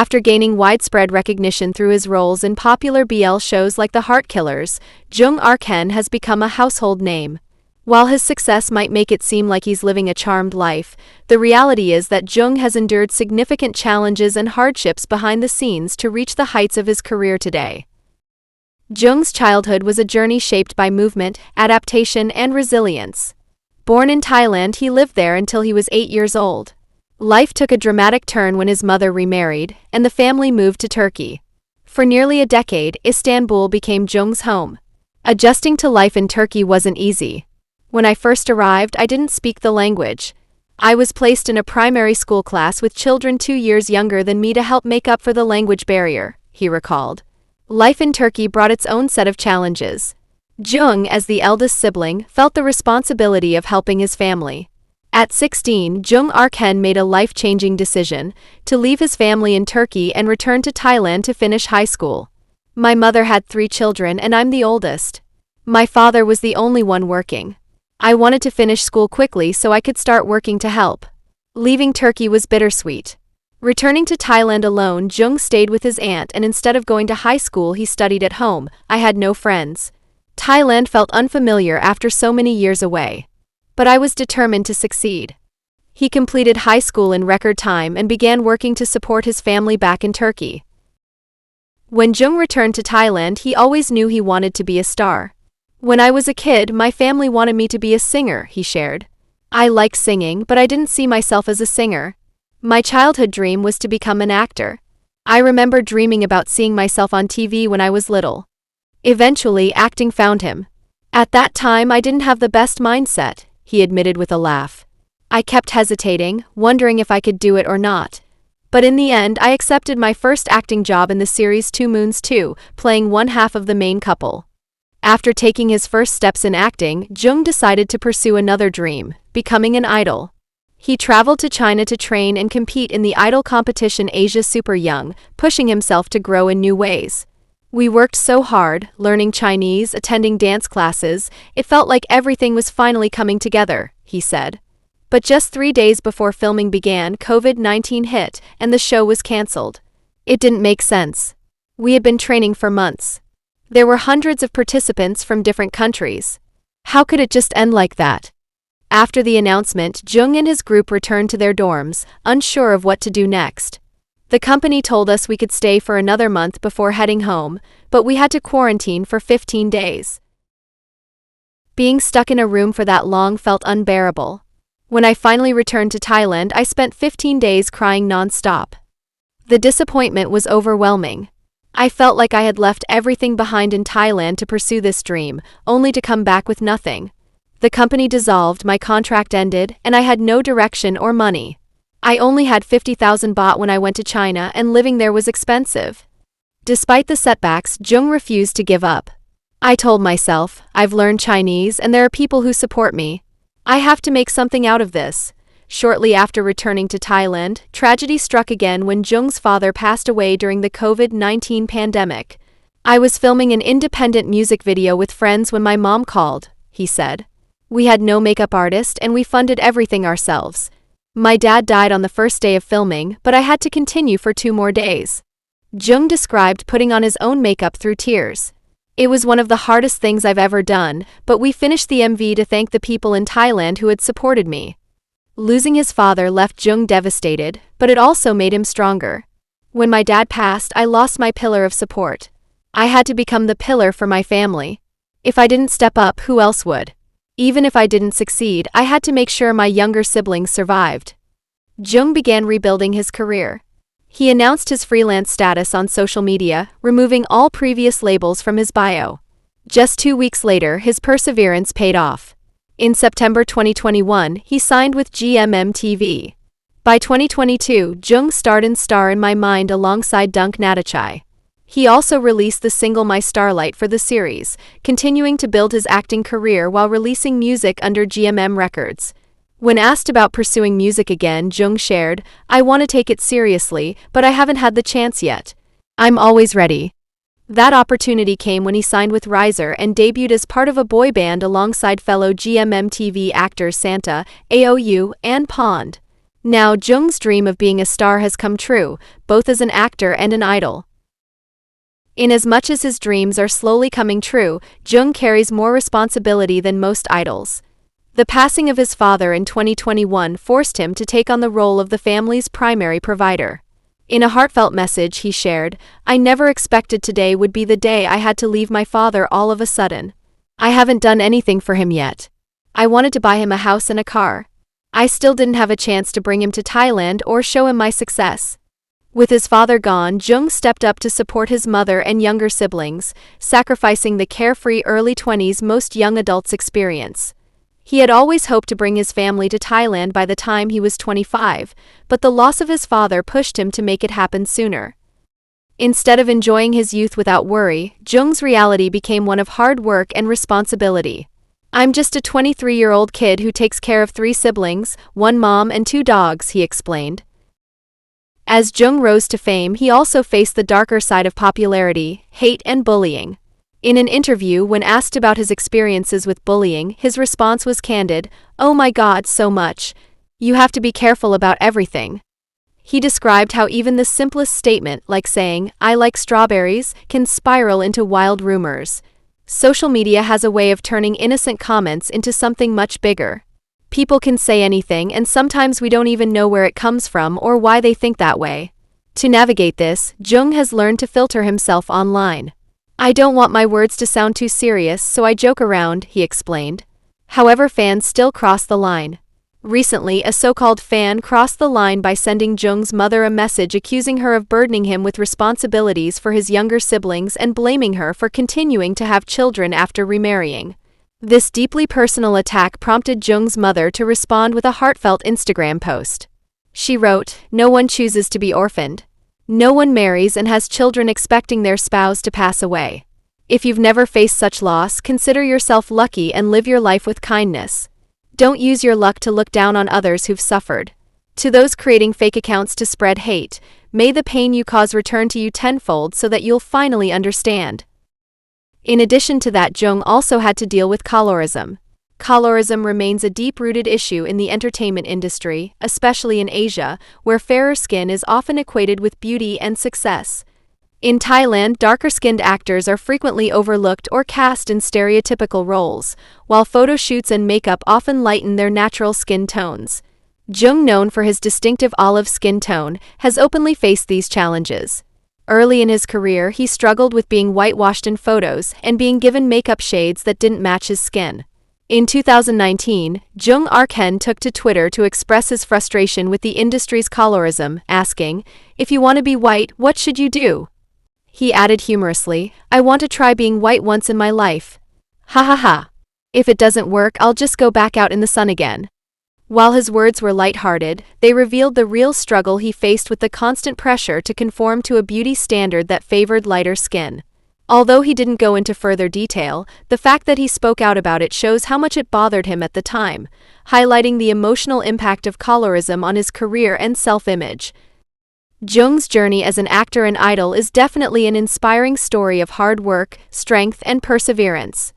After gaining widespread recognition through his roles in popular BL shows like The Heart Killers, Joong Archen has become a household name. While his success might make it seem like he's living a charmed life, the reality is that Joong has endured significant challenges and hardships behind the scenes to reach the heights of his career today. Joong's childhood was a journey shaped by movement, adaptation, and resilience. Born in Thailand, he lived there until he was 8 years old. Life took a dramatic turn when his mother remarried, and the family moved to Turkey. For nearly a decade, Istanbul became Joong's home. Adjusting to life in Turkey wasn't easy. When I first arrived, I didn't speak the language. I was placed in a primary school class with children 2 years younger than me to help make up for the language barrier, he recalled. Life in Turkey brought its own set of challenges. Joong, as the eldest sibling, felt the responsibility of helping his family. At 16, Joong Archen made a life-changing decision to leave his family in Turkey and return to Thailand to finish high school. My mother had 3 children and I'm the oldest. My father was the only one working. I wanted to finish school quickly so I could start working to help. Leaving Turkey was bittersweet. Returning to Thailand alone, Joong stayed with his aunt, and instead of going to high school, he studied at home. I had no friends. Thailand felt unfamiliar after so many years away. But I was determined to succeed. He completed high school in record time and began working to support his family back in Turkey. When Joong returned to Thailand, he always knew he wanted to be a star. When I was a kid, my family wanted me to be a singer, he shared. I like singing, but I didn't see myself as a singer. My childhood dream was to become an actor. I remember dreaming about seeing myself on TV when I was little. Eventually, acting found him. At that time, I didn't have the best mindset, he admitted with a laugh. I kept hesitating, wondering if I could do it or not. But in the end, I accepted my first acting job in the series 2 Moons 2, playing one half of the main couple. After taking his first steps in acting, Joong decided to pursue another dream, becoming an idol. He traveled to China to train and compete in the idol competition Asia Super Young, pushing himself to grow in new ways. We worked so hard, learning Chinese, attending dance classes, it felt like everything was finally coming together, he said. But just 3 days before filming began, COVID-19 hit, and the show was cancelled. It didn't make sense. We had been training for months. There were hundreds of participants from different countries. How could it just end like that? After the announcement, Joong and his group returned to their dorms, unsure of what to do next. The company told us we could stay for another month before heading home, but we had to quarantine for 15 days. Being stuck in a room for that long felt unbearable. When I finally returned to Thailand, I spent 15 days crying non-stop. The disappointment was overwhelming. I felt like I had left everything behind in Thailand to pursue this dream, only to come back with nothing. The company dissolved, my contract ended, and I had no direction or money. I only had 50,000 baht when I went to China, and living there was expensive. Despite the setbacks, Joong refused to give up. I told myself, I've learned Chinese and there are people who support me. I have to make something out of this. Shortly after returning to Thailand, tragedy struck again when Joong's father passed away during the COVID-19 pandemic. I was filming an independent music video with friends when my mom called, he said. We had no makeup artist and we funded everything ourselves. My dad died on the first day of filming, but I had to continue for 2 more days. Joong described putting on his own makeup through tears. It was one of the hardest things I've ever done, but we finished the MV to thank the people in Thailand who had supported me. Losing his father left Joong devastated, but it also made him stronger. When my dad passed, I lost my pillar of support. I had to become the pillar for my family. If I didn't step up, who else would? Even if I didn't succeed, I had to make sure my younger siblings survived. Joong began rebuilding his career. He announced his freelance status on social media, removing all previous labels from his bio. Just 2 weeks later, his perseverance paid off. In September 2021, he signed with GMM TV. By 2022, Joong starred in Star in My Mind alongside Dunk Natachai. He also released the single My Starlight for the series, continuing to build his acting career while releasing music under GMM Records. When asked about pursuing music again, Joong shared, I want to take it seriously, but I haven't had the chance yet. I'm always ready. That opportunity came when he signed with Riser and debuted as part of a boy band alongside fellow GMM TV actors Santa, AOU, and Pond. Now, Joong's dream of being a star has come true, both as an actor and an idol. Inasmuch as his dreams are slowly coming true, Joong carries more responsibility than most idols. The passing of his father in 2021 forced him to take on the role of the family's primary provider. In a heartfelt message he shared, "I never expected today would be the day I had to leave my father all of a sudden. I haven't done anything for him yet. I wanted to buy him a house and a car. I still didn't have a chance to bring him to Thailand or show him my success." With his father gone, Joong stepped up to support his mother and younger siblings, sacrificing the carefree early 20s most young adults experience. He had always hoped to bring his family to Thailand by the time he was 25, but the loss of his father pushed him to make it happen sooner. Instead of enjoying his youth without worry, Joong's reality became one of hard work and responsibility. "I'm just a 23-year-old kid who takes care of 3 siblings, 1 mom and 2 dogs," he explained. As Joong rose to fame, he also faced the darker side of popularity, hate and bullying. In an interview, when asked about his experiences with bullying, his response was candid, "Oh my God, so much. You have to be careful about everything." He described how even the simplest statement, like saying, "I like strawberries," can spiral into wild rumors. Social media has a way of turning innocent comments into something much bigger. People can say anything, and sometimes we don't even know where it comes from or why they think that way. To navigate this, Joong has learned to filter himself online. "I don't want my words to sound too serious, so I joke around," he explained. However, fans still cross the line. Recently, a so-called fan crossed the line by sending Joong's mother a message accusing her of burdening him with responsibilities for his younger siblings and blaming her for continuing to have children after remarrying. This deeply personal attack prompted Joong's mother to respond with a heartfelt Instagram post. She wrote, "No one chooses to be orphaned. No one marries and has children expecting their spouse to pass away. If you've never faced such loss, consider yourself lucky and live your life with kindness. Don't use your luck to look down on others who've suffered. To those creating fake accounts to spread hate, may the pain you cause return to you tenfold so that you'll finally understand." In addition to that, Joong also had to deal with colorism. Colorism remains a deep-rooted issue in the entertainment industry, especially in Asia, where fairer skin is often equated with beauty and success. In Thailand, darker-skinned actors are frequently overlooked or cast in stereotypical roles, while photo shoots and makeup often lighten their natural skin tones. Joong, known for his distinctive olive skin tone, has openly faced these challenges. Early in his career, he struggled with being whitewashed in photos and being given makeup shades that didn't match his skin. In 2019, Joong Archen took to Twitter to express his frustration with the industry's colorism, asking, "If you want to be white, what should you do?" He added humorously, "I want to try being white once in my life. Ha ha ha. If it doesn't work, I'll just go back out in the sun again." While his words were lighthearted, they revealed the real struggle he faced with the constant pressure to conform to a beauty standard that favored lighter skin. Although he didn't go into further detail, the fact that he spoke out about it shows how much it bothered him at the time, highlighting the emotional impact of colorism on his career and self-image. Joong's journey as an actor and idol is definitely an inspiring story of hard work, strength, and perseverance.